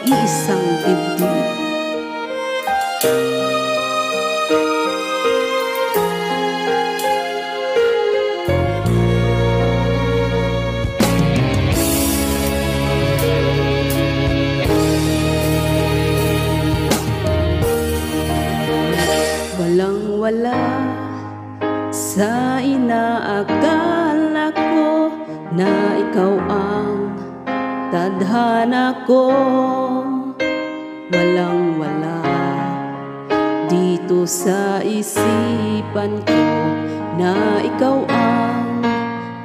pag-iisang dibdib. Walang-wala sa inaakala ko na ikaw ang tadhana ko. Walang-wala dito sa isipan ko na ikaw ang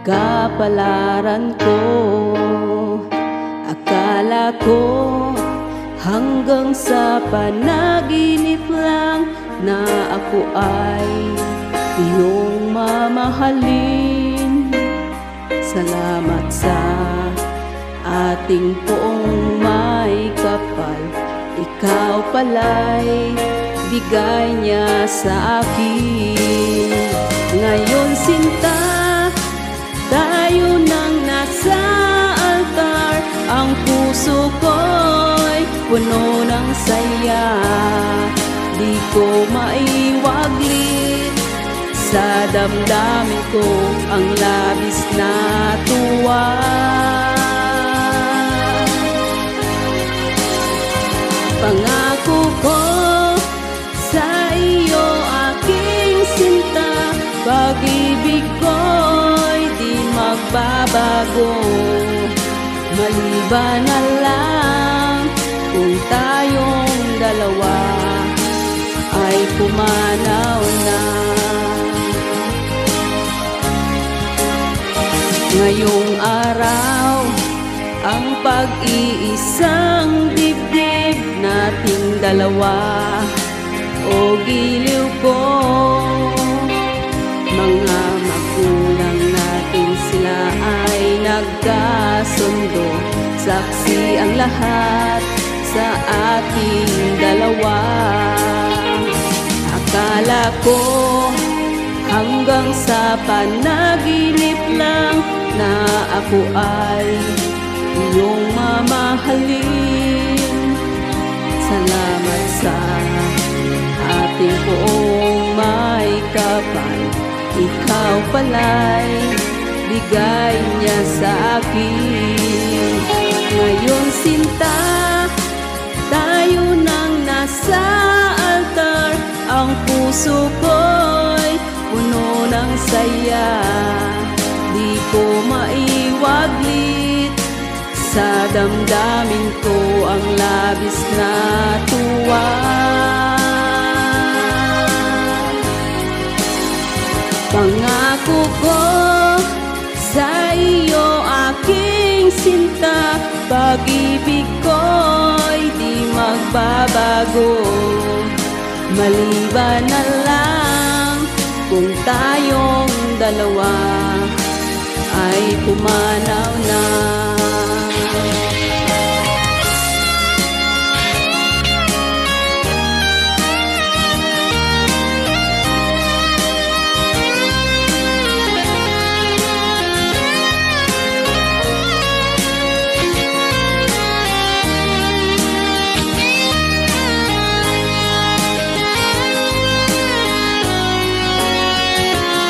kapalaran ko. Akala ko hanggang sa panaginip lang na ako ay iyong mamahalin. Salamat sa ating poong may kapal, ikaw pala'y bigay niya sa akin. Ngayon sinta, tayo nang nasa altar, ang puso ko'y puno ng saya. Di ko maiwaglit sa damdamin ko ang labis na tuwa. Pangako ko sa iyo aking sinta, pag-ibig ko'y di magbabago. Maliban na lang kung tayong dalawa ay pumanaw na. Ngayong araw, ang pag-iisang dibdib nating dalawa o giliw ko. Mga magulang natin sila ay nagkasundo, saksi ang lahat sa ating dalawa. Akala ko hanggang sa panaginip lang na ako ay iyong mamahalin. Salamat sa ating poong may kapal, ikaw pala'y bigay niya sa akin. Ngayon sinta, tayo nang nasa altar, ang puso ko'y puno ng saya. Di ko maiwaglit sa damdamin ko ang labis na tuwa. Pangako ko sa iyo aking sinta, pag-ibig ko'y di magbabago. Maliban na lang kung tayong dalawa ay pumanaw na.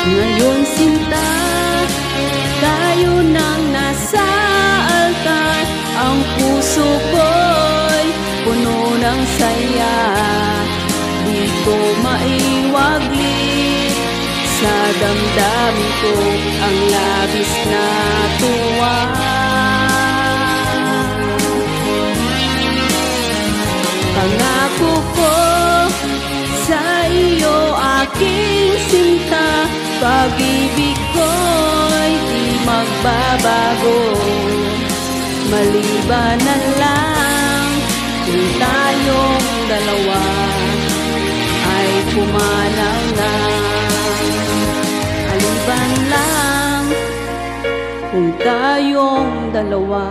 Ngayon sinta, tayo nang nasa altar, ang puso ko'y puno ng saya. Di ko maiwaglit sa damdamin ko ang labis na tuwa. Pangako ko sa iyo aking sinta, pag-ibig ko'y di magbabago. Maliban na lang kung tayong dalawa ay pumanaw na. Maliban lang kung tayong dalawa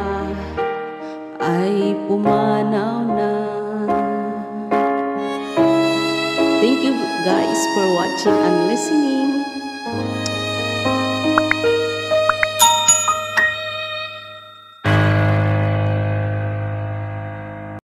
ay pumanaw na. Thank you guys for watching and listening.